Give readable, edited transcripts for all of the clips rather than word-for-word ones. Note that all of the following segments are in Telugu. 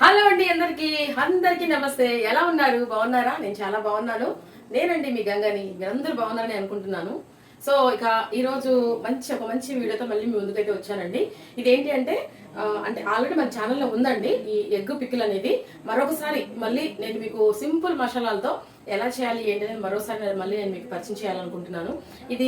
హలో అండి, అందరికీ నమస్తే. ఎలా ఉన్నారు? బాగున్నారా? నేను చాలా బాగున్నాను. నేనండి మీ గంగని. మీరందరూ బాగున్నారని అనుకుంటున్నాను. సో ఇక ఈరోజు ఒక మంచి వీడియోతో మళ్ళీ మీ ముందుకైతే వచ్చానండి. ఇదేంటి అంటే అంటే ఆల్రెడీ మన ఛానల్లో ఉందండి ఈ ఎగ్ పికిల్ అనేది. మరొకసారి మళ్ళీ నేను మీకు సింపుల్ మసాలాలతో ఎలా చేయాలి ఏంటి అనేది మరోసారి మళ్ళీ నేను మీకు పరిచయం చేయాలనుకుంటున్నాను. ఇది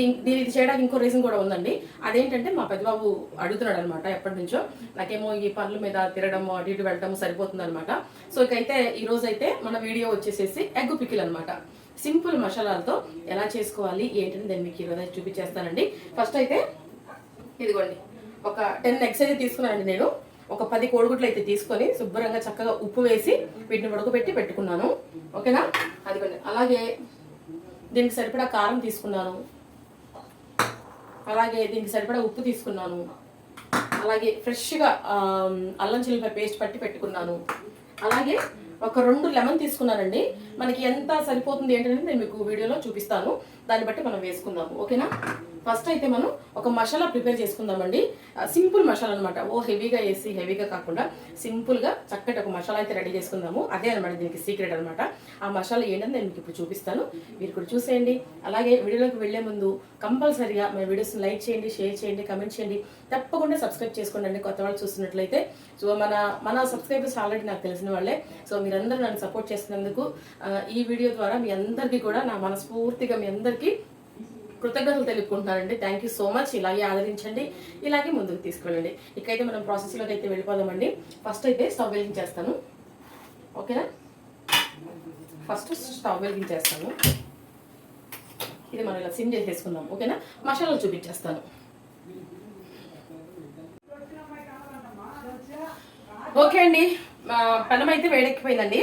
చేయడానికి ఇంకో రీజన్ కూడా ఉందండి. అదేంటంటే మా పెద్దబాబు అడుగుతున్నాడు అనమాట ఎప్పటి నుంచో. నాకేమో ఈ పనుల మీద తిరగడము అటు ఇటు వెళ్ళడం సరిపోతుంది అనమాట. సో ఇకైతే ఈ రోజు అయితే మన వీడియో వచ్చేసేసి ఎగ్ పికిల్ అనమాట. సింపుల్ మసాలాలతో ఎలా చేసుకోవాలి ఏంటని నేను మీకు ఈరోజు చూపించేస్తానండి. ఫస్ట్ అయితే ఇదిగోండి, ఒక 10 ఎగ్స్ అయితే తీసుకున్నానండి. నేను ఒక 10 కోడిగుడ్లు అయితే తీసుకొని శుభ్రంగా చక్కగా ఉప్పు వేసి వీటిని ఉడకబెట్టి పెట్టుకున్నాను. ఓకేనా? అదిగోండి. అలాగే దీనికి సరిపడా కారం తీసుకున్నాను. అలాగే దీనికి సరిపడా ఉప్పు తీసుకున్నాను. అలాగే ఫ్రెష్గా అల్లం చిల్లిపాయ పేస్ట్ పట్టి పెట్టుకున్నాను. అలాగే ఒక 2 లెమన్ తీసుకున్నానండి. మనకి ఎంత సరిపోతుంది ఏంటనేది నేను మీకు వీడియోలో చూపిస్తాను. దాన్ని బట్టి మనం వేసుకుందాము. ఓకేనా? ఫస్ట్ అయితే మనం ఒక మసాలా ప్రిపేర్ చేసుకుందామండి. సింపుల్ మసాలా అనమాట. హెవీగా వేసి హెవీగా కాకుండా సింపుల్గా చక్కటి ఒక మసాలా అయితే రెడీ చేసుకుందాము. అదే అనమాట దీనికి సీక్రెట్ అనమాట. ఆ మసాలా ఏంటని నేను మీకు ఇప్పుడు చూపిస్తాను. మీరు కూడా చూసేయండి. అలాగే వీడియోలోకి వెళ్లే ముందు కంపల్సరీగా మన వీడియోస్ని లైక్ చేయండి, షేర్ చేయండి, కమెంట్ చేయండి. తప్పకుండా సబ్స్క్రైబ్ చేసుకోండి కొత్త వాళ్ళు చూస్తున్నట్లయితే. సో మన సబ్స్క్రైబర్స్ ఆల్రెడీ నాకు తెలిసిన వాళ్ళే. సో మీరందరూ నన్ను సపోర్ట్ చేస్తున్నందుకు ఈ వీడియో ద్వారా మీ అందరికీ కూడా నా మనస్ఫూర్తిగా మీ అందరికీ కృతజ్ఞతలు తెలుపుకుంటున్నానండి. Thank you so much. ఇలాగే ఆదరించండి, ఇలాగే ముందుకు తీసుకెళ్ళండి. ఇకైతే మనం ప్రాసెస్లోకి అయితే వెళ్ళిపోదామండి. ఫస్ట్ అయితే స్టవ్ వెలిగించేస్తాను. ఓకేనా? ఫస్ట్ స్టవ్ వెలిగించేస్తాను. ఇది మనం ఇలా సిమ్ చేసేసుకుందాం. ఓకేనా? మసాలాలు చూపించేస్తాను. ఓకే అండి, పెనం అయితే వేడెక్కిపోయిందండి.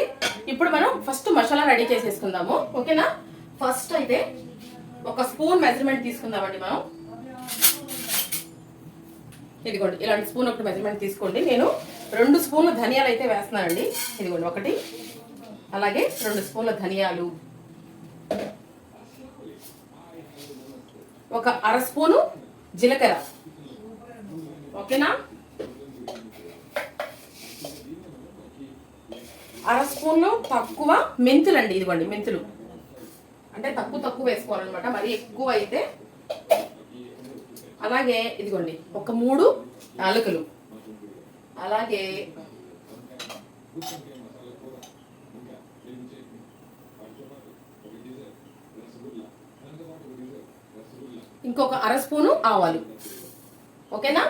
ఇప్పుడు మనం ఫస్ట్ మసాలా రెడీ చేసేసుకుందాము. ఓకేనా? ఫస్ట్ అయితే ఒక స్పూన్ మెజర్మెంట్ తీసుకుందామండి మనం. ఇదిగోండి, ఇలాంటి స్పూన్ ఒకటి మెజర్మెంట్ తీసుకోండి. నేను 2 స్పూన్ల ధనియాలు అయితే వేస్తున్నానండి. ఇదిగోండి ఒకటి, అలాగే 2 స్పూన్ల ధనియాలు, ఒక 1/2 స్పూను జీలకర్ర. ఓకేనా? 1/2 స్పూన్లో తక్కువ మెంతులు అండి. ఇదిగోండి మెంతులు, అంటే తక్కువ వేసుకోవాలన్నమాట, మరి ఎక్కువ అయితే. అలాగే ఇదిగోండి ఒక 3 యాలకులు, అలాగే ఇంకొక 1/2 స్పూను ఆవాలు. ఓకేనా?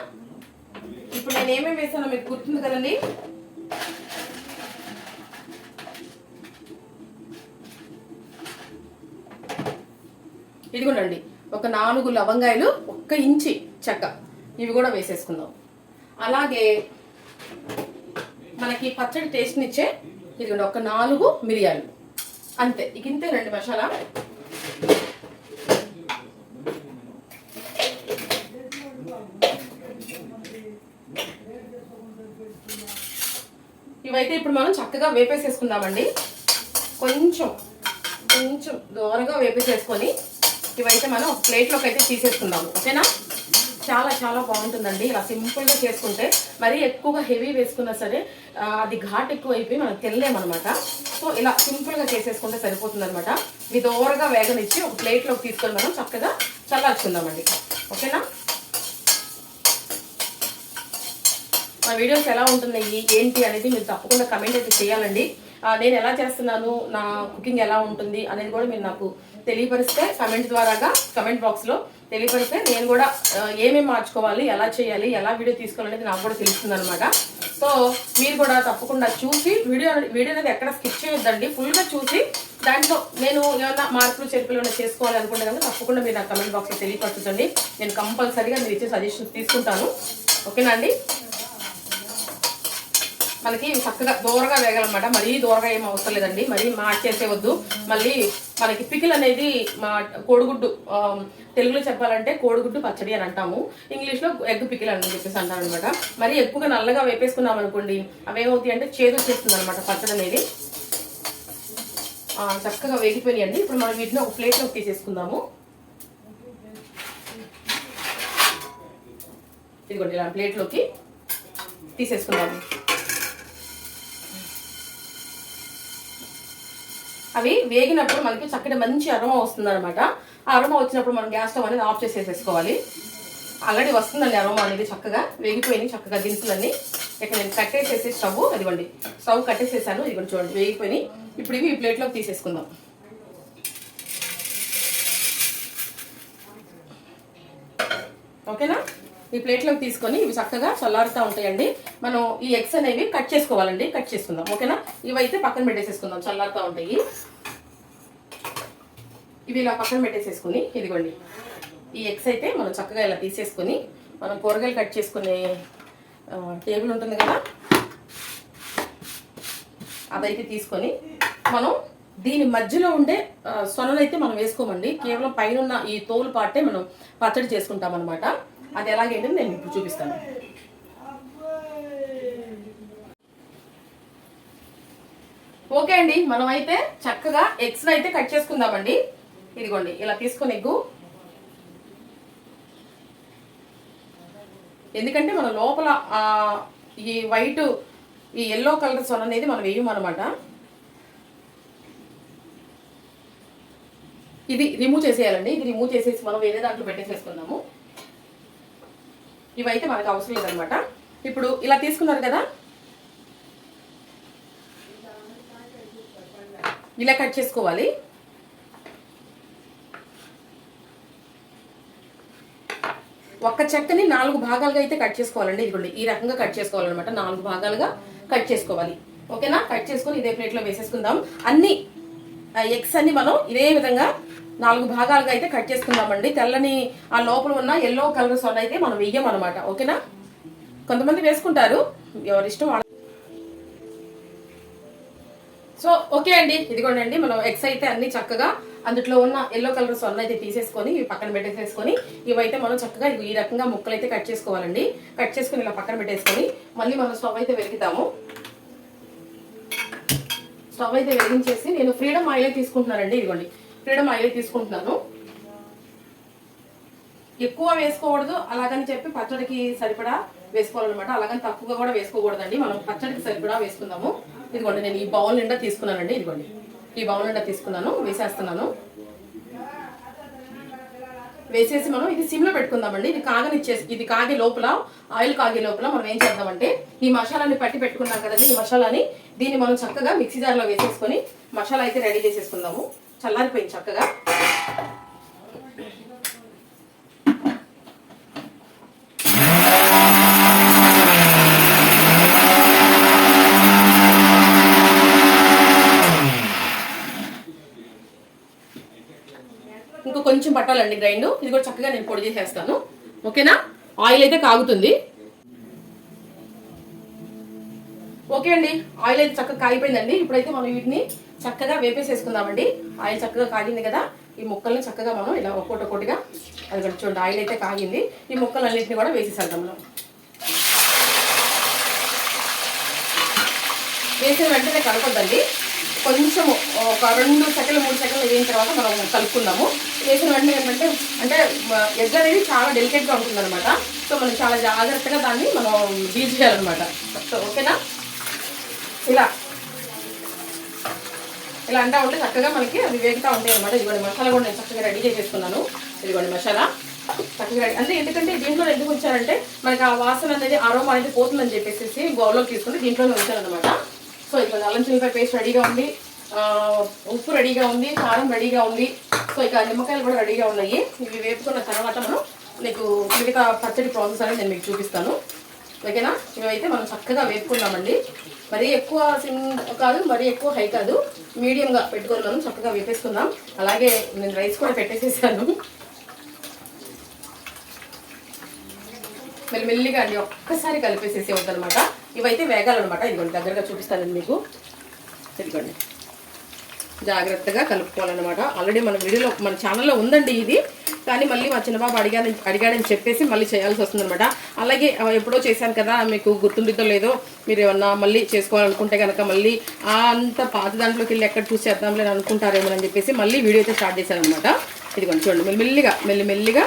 ఇప్పుడు నేను ఏమేమి వేసానో మీకు గుర్తుంది కదండి. ఇదిగోండి ఒక 4 లవంగాయలు, 1 ఇంచి చెక్క, ఇవి కూడా వేసేసుకుందాం. అలాగే మనకి పచ్చడి టేస్ట్నిచ్చే ఇదిగోండి ఒక 4 మిరియాలు. అంతే, ఇక ఇంతేనండి మసాలా. ఇవైతే ఇప్పుడు మనం చక్కగా వేపేసేసుకుందామండి. కొంచెం దూరంగా వేపేసేసుకొని ఇవైతే మనం ఒక ప్లేట్లోకి అయితే తీసేసుకుందాము. ఓకేనా? చాలా బాగుంటుందండి ఇలా సింపుల్గా చేసుకుంటే. మరీ ఎక్కువగా హెవీ వేసుకున్నా సరే అది ఘాట్ ఎక్కువ అయిపోయి మనం తినలేమన్నమాట. సో ఇలా సింపుల్గా చేసేసుకుంటే సరిపోతుంది అనమాట. ఇది దూరంగా వేగనిచ్చి ఒక ప్లేట్లోకి తీసుకొని మనం చక్కగా చల్లార్చుకుందామండి. ఓకేనా? మా వీడియోస్ ఎలా ఉంటున్నాయి ఏంటి అనేది మీరు తప్పకుండా కమెంట్ అయితే చేయాలండి. నేను ఎలా చేస్తున్నాను, నా కుకింగ్ ఎలా ఉంటుంది అనేది కూడా మీరు నాకు తెలియపరిస్తే కమెంట్ బాక్స్లో తెలియపరిస్తే నేను కూడా ఏమేమి మార్చుకోవాలి, ఎలా చేయాలి, ఎలా వీడియో తీసుకోవాలనేది నాకు కూడా తెలుస్తుంది అనమాట. సో మీరు కూడా తప్పకుండా చూసి వీడియో అనేది ఎక్కడ స్కిప్ చేయొద్దండి. ఫుల్గా చూసి దాంట్లో నేను ఏమైనా మార్పులు చేర్పులు ఏమైనా చేసుకోవాలి అనుకుంటే కనుక తప్పకుండా మీరు నా కమెంట్ బాక్స్లో తెలియపరచండి. నేను కంపల్సరీగా మీరు ఇచ్చే సజెషన్స్ తీసుకుంటాను. ఓకేనా అండి? మనకి చక్కగా దూరగా వేగాలన్నమాట. మరీ దూరగా ఏం అవసరం లేదండి, మరీ మార్చేసేవద్దు. మళ్ళీ మనకి పికిల్ అనేది కోడిగుడ్డు, తెలుగులో చెప్పాలంటే కోడిగుడ్డు పచ్చడి అని అంటాము, ఇంగ్లీష్లో ఎగ్ పికిల్ అని చెప్పేసి అంటారు అనమాట. మరీ ఎక్కువగా నల్లగా వేపేసుకున్నాం అనుకోండి, అవేమవుతాయి అంటే చేదు వచ్చేస్తుంది అనమాట పచ్చడి అనేది. చక్కగా వేగిపోయినాయండి. ఇప్పుడు మనం వీటిని ఒక ప్లేట్లోకి తీసేసుకుందాము. ఇదిగోండి ఇలా ప్లేట్లోకి తీసేసుకుందాము. అవి వేగినప్పుడు మనకి చక్కటి మంచి అరోమా వస్తుంది అనమాట. ఆ అరోమా వచ్చినప్పుడు మనం గ్యాస్ స్టవ్ అనేది ఆఫ్ చేసేసుకోవాలి. ఆల్రెడీ వస్తుందండి అరోమా అనేది, చక్కగా వేగిపోయినాయి చక్కగా దినుసులన్నీ. ఇక్కడ నేను కట్టేసేసి స్టవ్, అదిగోండి స్టవ్ కట్టేసేసాను, ఇదిగోండి చూడండి వేగిపోయినాయి. ఇప్పుడు ఇవి ఈ ప్లేట్లోకి తీసేసుకుందాం. ఓకేనా, ఈ ప్లేట్లోకి తీసుకొని ఇవి చక్కగా చల్లారుతూ ఉంటాయండి. మనం ఈ ఎగ్స్ అనేవి కట్ చేసుకోవాలండి, కట్ చేసుకుందాం. ఓకేనా, ఇవైతే పక్కన పెట్టేసేసుకుందాం, చల్లారుతూ ఉంటాయి. ఇవి ఇలా పక్కన పెట్టేసేసుకుని, ఇదిగోండి ఈ ఎగ్స్ అయితే మనం చక్కగా ఇలా తీసేసుకొని, మనం కూరగాయలు కట్ చేసుకునే టేబుల్ ఉంటుంది కదా, అదైతే తీసుకొని మనం దీని మధ్యలో ఉండే సొననైతే మనం వేసుకోమండి. కేవలం పైన ఉన్న ఈ తోలు పాటే మనం పచ్చడి చేసుకుంటాం అనమాట. అది ఎలాగేంటని నేను ఇప్పుడు చూపిస్తాను. ఓకే అండి, మనం అయితే చక్కగా ఎగ్స్ అయితే కట్ చేసుకుందామండి. ఇదిగోండి ఇలా తీసుకొని ఎగ్గు, ఎందుకంటే మన లోపల ఈ వైట్ ఈ ఎల్లో కలర్ సొన అనేది మనం వేయమన్నమాట. ఇది రిమూవ్ చేసేయాలండి. ఇది రిమూవ్ చేసేసి మనం వేరే దాంట్లో పెట్టేసేసుకుందాము. ఇవైతే మనకు అవసరం లేదనమాట. ఇప్పుడు ఇలా తీసుకున్నారు కదా, ఇలా కట్ చేసుకోవాలి. ఒక్క చెక్కని 4 భాగాలుగా అయితే కట్ చేసుకోవాలండి. ఇదిగోండి ఈ రకంగా కట్ చేసుకోవాలన్నమాట, 4 భాగాలుగా కట్ చేసుకోవాలి. ఓకేనా, కట్ చేసుకొని ఇదే ప్లేట్లో వేసేసుకుందాం. అన్ని ఎగ్స్ అన్ని మనం ఇదే విధంగా 4 భాగాలుగా అయితే కట్ చేసుకుందామండి. తెల్లని ఆ లోపల ఉన్న ఎల్లో కలర్ సొన అయితే మనం వెయ్యం అనమాట. ఓకేనా, కొంతమంది వేసుకుంటారు, ఎవరిష్టం వాళ్ళ. సో ఓకే అండి, ఇదిగోండి మనం ఎగ్స్ అయితే అన్ని చక్కగా అందులో ఉన్న ఎల్లో కలర్ సొన్న అయితే తీసేసుకొని ఇవి పక్కన పెట్టేసేసుకొని, ఇవైతే మనం చక్కగా ఈ రకంగా ముక్కలు అయితే కట్ చేసుకోవాలండి. కట్ చేసుకుని ఇలా పక్కన పెట్టేసుకొని మళ్ళీ మనం స్టవ్ అయితే వెలిగిద్దాము. స్టవ్ అయితే వెలిగించేసి నేను ఫ్రీడమ్ ఆయిల్ తీసుకుంటున్నానండి. ఇదిగోండి ఫ్రీడమ్ ఆయిల్ తీసుకుంటున్నాను. ఎక్కువ వేసుకోకూడదు, అలాగని చెప్పి పచ్చడికి సరిపడా వేసుకోవాలన్నమాట. అలాగని తక్కువగా కూడా వేసుకోకూడదండి, మనం పచ్చడికి సరిపడా వేసుకుందాము. ఇదిగోండి నేను ఈ బౌల్ నిండా తీసుకున్నానండి. ఇదిగోండి ఈ బౌల్ నిండా తీసుకున్నాను, వేసేస్తున్నాను. వేసేసి మనం ఇది సిమ్లో పెట్టుకుందామండి. ఇది కాగే లోపల, ఆయిల్ కాగే లోపల మనం ఏం చేద్దామంటే ఈ మసాలాని పట్టి పెట్టుకున్నాం కదండి, ఈ మసాలాని దీన్ని మనం చక్కగా మిక్సీ జార్లో వేసేసుకొని మసాలా అయితే రెడీ చేసేసుకుందాము. చల్లారిపోయింది చక్కగా. ఇంకా కొంచెం పట్టాలండి గ్రైండ్. ఇది కూడా చక్కగా నేను పొడి చేసేస్తాను. ఓకేనా, ఆయిల్ అయితే కాగుతుంది. ఓకే అండి, ఆయిల్ అయితే చక్కగా కాగిపోయిందండి. ఇప్పుడైతే మనం వీటిని చక్కగా వేపేసేసుకుందామండి. ఆయిల్ చక్కగా కాగింది కదా, ఈ ముక్కల్ని చక్కగా మనం ఇలా ఒక్కొక్కటిగా, అది కూడా చూడండి ఆయిల్ అయితే కాగింది. ఈ ముక్కలన్నింటినీ కూడా వేసేసేద్దాం. మనం వేసిన వెంటనే కలపొద్దండి, కొంచెం ఒక 2 సెకండ్లు 3 సెకండ్లు వేయిన తర్వాత మనం కలుపుకుందాము. వేసిన వెంటనే ఏంటంటే ఎగ్ అనేది చాలా డెలికేట్గా ఉంటుందన్నమాట. సో మనం చాలా జాగ్రత్తగా దాన్ని మనం డీల్ చేయాలన్నమాట. సో ఓకేనా, ఇలా అంటా ఉంటే చక్కగా మనకి అవి వేగుతూ ఉంటాయి అనమాట. ఇదిగోండి మసాలా కూడా నేను చక్కగా రెడీ చేసేసుకున్నాను. ఇదిగోండి మసాలా చక్కగా రెడీ. అంటే ఎందుకంటే దీంట్లో ఎందుకు ఉంచారంటే మనకి ఆ వాసన అనేది అరోమా అనేది పోతుందని చెప్పేసి బౌల్లోకి తీసుకుని దీంట్లోనే ఉంచారనమాట. సో ఇక్కడ అల్లం చిల్లిపాయ పేస్ట్ రెడీగా ఉంది, ఉప్పు రెడీగా ఉంది, కారం రెడీగా ఉంది. సో ఇక నిమ్మకాయలు కూడా రెడీగా ఉన్నాయి. ఇవి వేపుకున్న తర్వాత మనం మీకు మిగతా పచ్చడి ప్రాసెస్ అనేది నేను మీకు చూపిస్తాను. ఓకేనా, ఇవైతే మనం చక్కగా వేపుకున్నామండి. మరీ ఎక్కువ సిమ్ కాదు, మరీ ఎక్కువ హై కాదు, మీడియంగా పెట్టుకొని మనం చక్కగా వేపేసుకుందాం. అలాగే నేను రైస్ కూడా పెట్టేసేసాను. మెల్లిగా అండి ఒక్కసారి కలిపేసేసి వద్దనమాట. ఇవైతే వేగాలన్నమాట. ఇదిగోండి దగ్గరగా చూపిస్తానండి మీకు. ఇదిగోండి జాగ్రత్తగా కలుపుకోవాలన్నమాట. ఆల్రెడీ మన వీడియోలో మన ఛానల్లో ఉందండి ఇది, కానీ మళ్ళీ మా చిన్నబాబు అడిగాడని చెప్పేసి మళ్ళీ చేయాల్సి వస్తుందన్నమాట. అలాగే ఎప్పుడో చేశాను కదా, మీకు గుర్తుండిద్దో లేదో, మీరు ఏమన్నా మళ్ళీ చేసుకోవాలనుకుంటే కనుక మళ్ళీ అంత పాత దాంట్లోకి వెళ్ళి ఎక్కడ చూసి చేద్దాంలే అనుకుంటారేమో అని చెప్పేసి మళ్ళీ వీడియో అయితే స్టార్ట్ చేశాను అనమాట. ఇదిగోండి చూడండి మెల్లిగా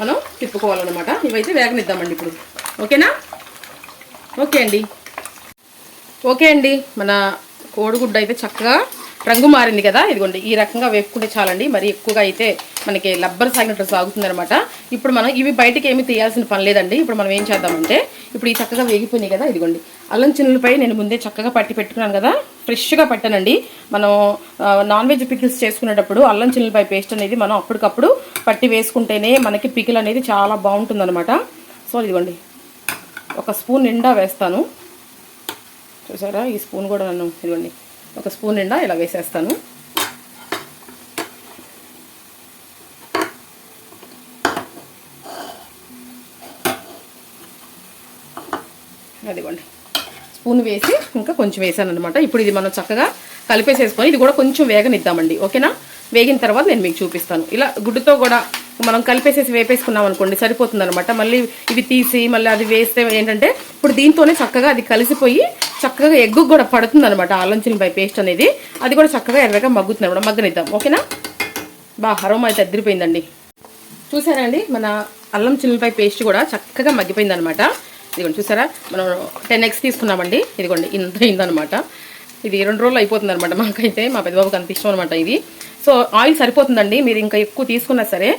మనం తిప్పుకోవాలన్నమాట. ఇవైతే వేగనిద్దామండి ఇప్పుడు. ఓకేనా, ఓకే అండి మన కోడిగుడ్డు అయితే చక్కగా రంగు మారింది కదా, ఇదిగోండి ఈ రకంగా వేపుకుంటే చాలండి. మరి ఎక్కువగా అయితే మనకి లబ్బర్ సాగినట్టు సాగుతుంది అనమాట. ఇప్పుడు మనం ఇవి బయటకి ఏమి తీయాల్సిన పని లేదండి. ఇప్పుడు మనం ఏం చేద్దామంటే, ఇప్పుడు ఈ చక్కగా వేగిపోయినాయి కదా, ఇదిగోండి అల్లం చిన్నులపై నేను ముందే చక్కగా పట్టి పెట్టుకున్నాను కదా, ఫ్రెష్గా పట్టానండి. మనం నాన్ వెజ్ పికిల్స్ చేసుకునేటప్పుడు అల్లం చిన్నులపై పేస్ట్ అనేది మనం అప్పటికప్పుడు పట్టి వేసుకుంటేనే మనకి పికిల్ అనేది చాలా బాగుంటుంది అనమాట. సో ఇదిగోండి ఒక స్పూన్ నిండా వేస్తాను, చూసారా ఈ స్పూన్ కూడా నన్ను, ఇదిగోండి ఒక స్పూన్ నిండా ఇలా వేసేస్తాను. అదిగోండి స్పూన్ వేసి ఇంకా కొంచెం వేసాను అనమాట. ఇప్పుడు ఇది మనం చక్కగా కలిపేసేసుకొని ఇది కూడా కొంచెం వేగనిద్దామండి. ఓకేనా, వేగిన తర్వాత నేను మీకు చూపిస్తాను. ఇలా గుడ్డుతో కూడా మనం కలిపేసేసి వేపేసుకున్నాం అనుకోండి సరిపోతుంది అనమాట. మళ్ళీ ఇవి తీసి మళ్ళీ అది వేస్తే ఏంటంటే ఇప్పుడు దీంతోనే చక్కగా అది కలిసిపోయి చక్కగా ఎగ్గు కూడా పడుతుంది అనమాట. అల్లం చిన్నులపాయ పేస్ట్ అనేది అది కూడా చక్కగా ఎర్రగా మగ్గుతుంది అనమాట. మగ్గనిద్దాం. ఓకేనా, అరోమా అయితే అదిరిపోయిందండి. చూసారా అండి, మన అల్లం చిన్నులపాయ పేస్ట్ కూడా చక్కగా మగ్గిపోయింది అనమాట. ఇదిగోండి చూసారా, మనం 10x తీసుకున్నామండి. ఇదిగోండి ఇంత అయిందనమాట. ఇది 2 రోజులు అయిపోతుంది అనమాట. మాకైతే మా పెద్దబాబుకి అంత ఇష్టం అనమాట ఇది. సో ఆయిల్ సరిపోతుందండి. మీరు ఇంకా ఎక్కువ తీసుకున్నా సరే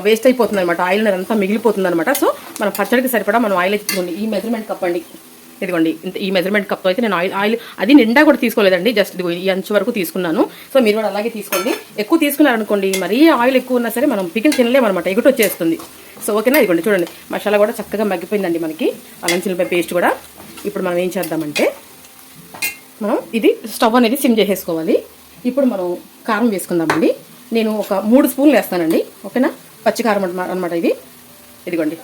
వేస్ట్ అయిపోతుంది అనమాట. ఆయిల్ అనేది అంతా మిగిలిపోతుంది అనమాట. సో మనం పచ్చడికి సరిపడా మనం ఆయిల్ తీసుకోండి. ఈ మెజర్మెంట్ కప్ అండి, ఇదిగోండి ఈ మెజర్మెంట్ కప్తో అయితే నేను ఆయిల్ అది నిండా కూడా తీసుకోలేదండి, జస్ట్ ఇదిగో ఈ అంచు వరకు తీసుకున్నాను. సో మీరు కూడా అలాగే తీసుకోండి. ఎక్కువ తీసుకున్నారనుకోండి మరీ ఆయిల్ ఎక్కువ ఉన్నా సరే మనం పికిల్ తినలేమన్నమాట, ఎగుటి వచ్చేస్తుంది. సో ఓకేనా, ఇదిగోండి చూడండి మసాలా కూడా చక్కగా మగ్గిపోయిందండి మనకి, అల్లం చిన్నులపాయ పేస్ట్ కూడా. ఇప్పుడు మనం ఏం చేద్దామంటే, మనం ఇది స్టవ్ అనేది సిమ్ చేసేసుకోవాలి. ఇప్పుడు మనం కారం వేసుకుందామండి. నేను ఒక 3 స్పూన్లు వేస్తానండి. ఓకేనా, పచ్చి కారం అనమాట ఇది. ఇదిగోండి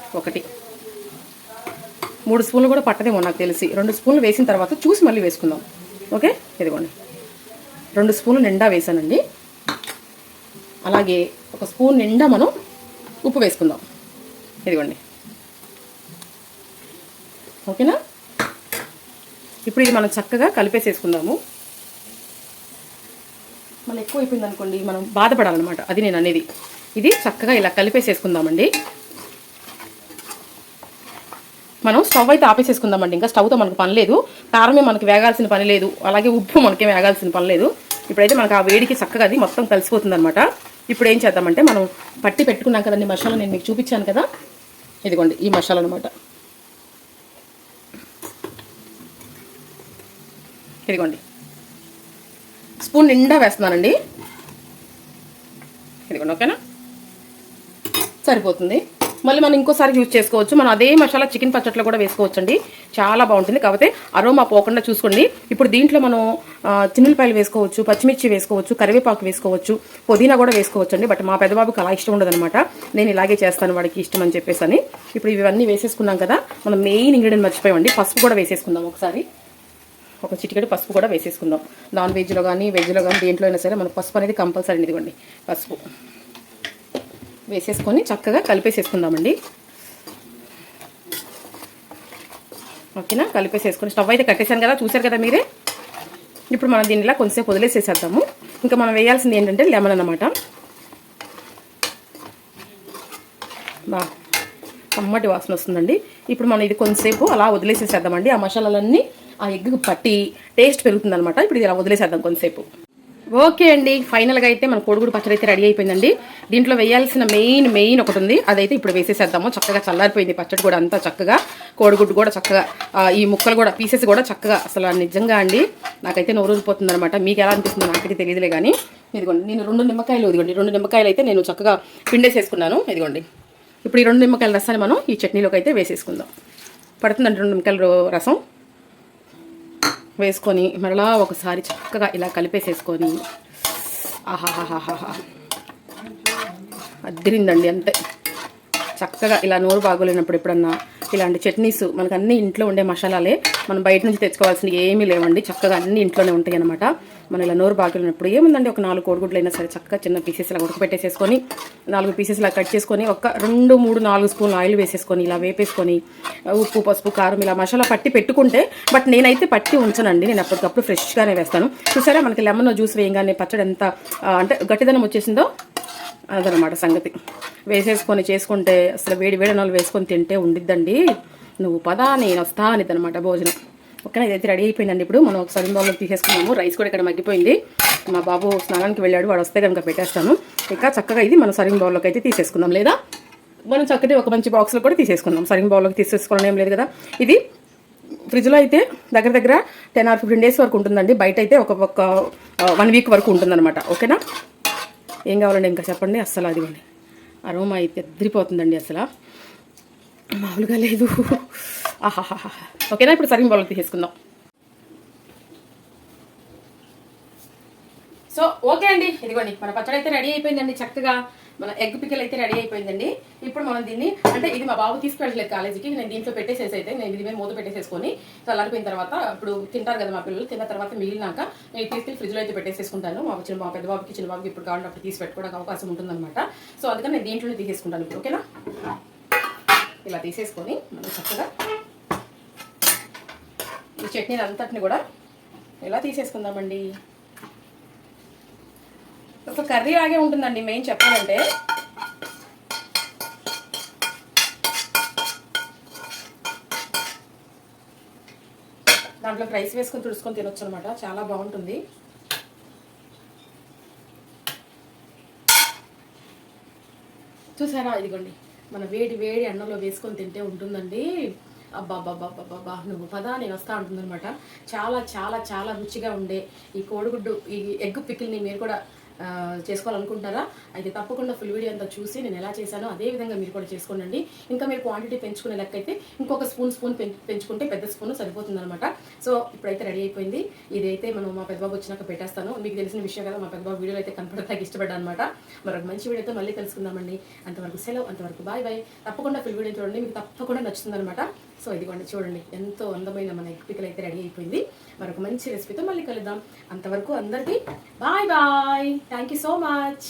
3 స్పూన్లు కూడా పట్టదేమో నాకు తెలిసి. 2 స్పూన్లు వేసిన తర్వాత చూసి మళ్ళీ వేసుకుందాం. ఓకే, ఇదిగోండి 2 స్పూన్లు నిండా వేసానండి. అలాగే ఒక స్పూన్ నిండా మనం ఉప్పు వేసుకుందాం. ఇదిగోండి ఓకేనా. ఇప్పుడు ఇది మనం చక్కగా కలిపేసేసుకుందాము. మనం ఎక్కువ అయిపోయింది అనుకోండి మనం బాధపడాలన్నమాట, అది నేను అనేది. ఇది చక్కగా ఇలా కలిపేసేసుకుందామండి. మనం స్టవ్ అయితే ఆపేసేసుకుందామండి. ఇంకా స్టవ్తో మనకు పని లేదు, కారమే మనకి వేగాల్సిన పని లేదు, అలాగే ఉప్పు మనకేం వేగాల్సిన పని లేదు. ఇప్పుడైతే మనకు ఆ వేడికి చక్కగా అది మొత్తం కలిసిపోతుంది అనమాట. ఇప్పుడు ఏం చేద్దామంటే, మనం పట్టి పెట్టుకున్నాం కదండి మసాలా, నేను మీకు చూపించాను కదా, ఇదిగోండి ఈ మసాలా అనమాట. ఇదిగోండి స్పూన్ నిండా వేస్తున్నానండి. ఇదిగోండి ఓకేనా, సరిపోతుంది. మళ్ళీ మనం ఇంకోసారి యూజ్ చేసుకోవచ్చు. మనం అదే మసాలా చికెన్ పచ్చట్లో కూడా వేసుకోవచ్చు అండి, చాలా బాగుంటుంది. కాకపోతే అరోమా పోకుండా చూసుకోండి. ఇప్పుడు దీంట్లో మనం చిన్నులపాయలు వేసుకోవచ్చు, పచ్చిమిర్చి వేసుకోవచ్చు, కరివేపాకు వేసుకోవచ్చు, పుదీనా కూడా వేసుకోవచ్చు అండి. బట్ మా పెద్దబాబుకి అలా ఇష్టం ఉండదన్నమాట, నేను ఇలాగే చేస్తాను వాడికి ఇష్టం అని చెప్పేసి అని. ఇప్పుడు ఇవన్నీ వేసేసుకున్నాం కదా, మనం మెయిన్ ఇంగ్రీడియంట్ మర్చిపోయామండి, పసుపు కూడా వేసేసుకుందాం. ఒకసారి ఒక చిటికెడు పసుపు కూడా వేసేసుకుందాం. నాన్ వెజ్లో కానీ వెజ్లో కానీ దేంట్లో అయినా సరే మనకు పసుపు అనేది కంపల్సరీ. ఇదిగోండి పసుపు వేసేసుకొని చక్కగా కలిపేసేసుకుందామండి. ఓకేనా, కలిపేసేసుకొని స్టవ్ అయితే కట్టేసాను కదా, చూసారు కదా మీరే. ఇప్పుడు మనం దీనిలా కొంచెంసేపు వదిలేసేసేద్దాము. ఇంకా మనం వేయాల్సింది ఏంటంటే లెమన్ అన్నమాట. కమ్మటి వాసన వస్తుందండి. ఇప్పుడు మనం ఇది కొంచెంసేపు అలా వదిలేసేసేద్దామండి. ఆ మసాలాలన్నీ ఆ ఎగ్గు పట్టి టేస్ట్ పెరుగుతుంది అనమాట. ఇప్పుడు ఇది ఇలా వదిలేసేద్దాం కొంచెంసేపు. ఓకే అండి, ఫైనల్గా అయితే మన కోడిగుడ్డు పచ్చడి అయితే రెడీ అయిపోయిందండి. దీంట్లో వేయాల్సిన మెయిన్ ఒకటి ఉంది, అదైతే ఇప్పుడు వేసేసేద్దాము. చక్కగా చల్లారిపోయింది పచ్చడి కూడా అంతా చక్కగా, కోడిగుడ్డు కూడా చక్కగా, ఈ ముక్కలు కూడా పీసెస్ కూడా చక్కగా, అసలు నిజంగా అండి నాకైతే నోరూరిపోతుంది అనమాట. మీకు ఎలా అనిపిస్తుందో నాకైతే తెలియదులే కానీ. ఇదిగోండి నేను 2 నిమ్మకాయలు, ఇదిగోండి 2 నిమ్మకాయలు అయితే నేను చక్కగా పిండేసేసుకున్నాను. ఇదిగోండి ఇప్పుడు ఈ 2 నిమ్మకాయల రసాన్ని మనం ఈ చట్నీలోకి అయితే వేసేసుకుందాం. పడుతుందండి 2 నిమ్మకాయల రసం వేసుకొని మరలా ఒకసారి చక్కగా ఇలా కలిపేసేసుకొని, ఆహాహాహాహా అద్దరిందండి అంతే. చక్కగా ఇలా నోరు బాగోలేనప్పుడు ఎప్పుడన్నా ఇలాంటి చట్నీస్, మనకు అన్ని ఇంట్లో ఉండే మసాలాలే, మనం బయట నుంచి తెచ్చుకోవాల్సినవి ఏమీ లేవండి, చక్కగా అన్ని ఇంట్లోనే ఉంటాయి అనమాట. మనం ఇలా నోరు బాగోలేనప్పుడు ఏముందండి, ఒక 4 కోడిగుడ్లు అయినా సరే చక్కగా చిన్న పీసెస్ ఇలా ఉడకపెట్టేసేసుకొని 4 పీసెస్ ఇలా కట్ చేసుకొని ఒక 2, 3, 4 స్పూన్లు ఆయిల్ వేసేసుకొని ఇలా వేపేసుకొని ఉప్పు పసుపు కారం ఇలా మసాలా పట్టి పెట్టుకుంటే, బట్ నేనైతే పట్టి ఉంచనండి, నేను అప్పటికప్పుడు ఫ్రెష్గానే వేస్తాను. చూసారా మనకి లెమన్ జ్యూస్ వేయగానే పచ్చడి ఎంత అంటే గట్టిదనం వచ్చేసిందో, అదనమాట సంగతి. వేసేసుకొని చేసుకుంటే అసలు వేడి వేడి అన్నం వేసుకొని తింటే ఉండిద్దండి. నువ్వు పదా నేను వస్తా అనేది అనమాట భోజనం. ఓకేనా, ఇదైతే రెడీ అయిపోయిందండి. ఇప్పుడు మనం ఒక సర్వింగ్ బౌల్లోకి తీసేసుకున్నాము. రైస్ కూడా ఇక్కడ మగ్గిపోయింది. మా బాబు స్నానానికి వెళ్ళాడు, వాడు వస్తే కనుక పెట్టేస్తాను. ఇంకా చక్కగా ఇది మనం సర్వింగ్ బౌల్లోకి అయితే తీసేసుకుందాం, లేదా మనం చక్కటి ఒక మంచి బాక్స్లో కూడా తీసేసుకుందాం. సర్వింగ్ బౌల్లోకి తీసేసుకోవడం ఏం లేదు కదా. ఇది ఫ్రిడ్జ్లో అయితే దగ్గర దగ్గర 10 or 15 days వరకు ఉంటుందండి. బయట అయితే ఒక 1 week వరకు ఉంటుందన్నమాట. ఓకేనా, ఏం కావాలండి ఇంకా చెప్పండి. అస్సలు అదిగోండి అరోమా అయితే ఎదిరిపోతుందండి, అసలు మామూలుగా లేదు. ఆహాహా. ఓకేనా, ఇప్పుడు సర్వింగ్ బౌల్లోకి తీసేసుకుందాం. సో ఓకే అండి, ఇదిగోండి మన పచ్చడి అయితే రెడీ అయిపోయిందండి. చక్కగా మన ఎగ్ పికిల్ అయితే రెడీ అయిపోయిందండి. ఇప్పుడు మనం దీన్ని, అంటే ఇది మా బాబు తీసుకువెళ్ళలేదు కాలేజీకి, నేను దీంట్లో పెట్టేసేసి అయితే నేను ఇది మీద మూత పెట్టేసేసుకొని చల్లారిపోయిన తర్వాత, ఇప్పుడు తింటారు కదా మా పిల్లలు, తిన్న తర్వాత మిగిలినాక నేను తీసుకెళ్ళి ఫ్రిడ్జ్లో అయితే పెట్టేసేసుకుంటాను. మా పెద్ద బాబుకి చిన్న బాబుకి ఇప్పుడు కావాలంటే అప్పుడు తీసి పెట్టుకోవడానికి అవకాశం ఉంటుందన్నమాట. సో అందుకని నేను దీంట్లోనే తీసేసుకుంటాను ఇప్పుడు. ఓకేనా, ఇలా తీసేసుకొని మనం చక్కగా ఈ చట్నీ అంతటిని కూడా ఇలా తీసేసుకుందామండి. ఒక కర్రీ లాగే ఉంటుందండి మెయిన్ చెప్పాలంటే. దాంట్లో రైస్ వేసుకొని తుడుచుకొని తినొచ్చు అనమాట, చాలా బాగుంటుంది. చూసారా, ఇదిగోండి మన వేడి వేడి అన్నంలో వేసుకొని తింటే ఉంటుందండి. అబ్బాబ్బాబ్బాబ్బా, నువ్వు పదా నేను వస్తా ఉంటుందన్నమాట. చాలా చాలా చాలా రుచిగా ఉండే ఈ కోడిగుడ్డు ఈ ఎగ్ పికిల్ని మీరు కూడా చేసుకోవాలనుకుంటారా? అయితే తప్పకుండా ఫుల్ వీడియో అంతా చూసి నేను ఎలా చేశానో అదే విధంగా మీరు కూడా చేసుకోండి. ఇంకా మీరు క్వాంటిటీ పెంచుకునే లెక్క అయితే ఇంకొక స్పూన్ పెంచుకుంటే పెద్ద స్పూన్ సరిపోతుందన్నమాట. సో ఇప్పుడైతే రెడీ అయిపోయింది. ఇదైతే మనం మా పెద్దబాబు వచ్చినాక పెట్టేస్తాను. మీకు తెలిసిన విషయం కదా, మా పెద్దబాబు వీడియోలో అయితే కనపడతాకి ఇష్టపడ్డా అనమాట. మరొక మంచి వీడియోతో మళ్ళీ తెలుసుకుందామండి. అంతవరకు సెలవు, అంతవరకు బాయ్ బాయ్. తప్పకుండా ఫుల్ వీడియో చూడండి, మీకు తప్పకుండా నచ్చుతుందన్నమాట. సో ఇదిగోండి చూడండి, ఎంతో అందమైన మన ఎగ్ పికిల్ అయితే రెడీ అయిపోయింది. మరొక మంచి రెసిపీతో మళ్ళీ కలుద్దాం. అంతవరకు అందరికీ bye bye. Thank you so much.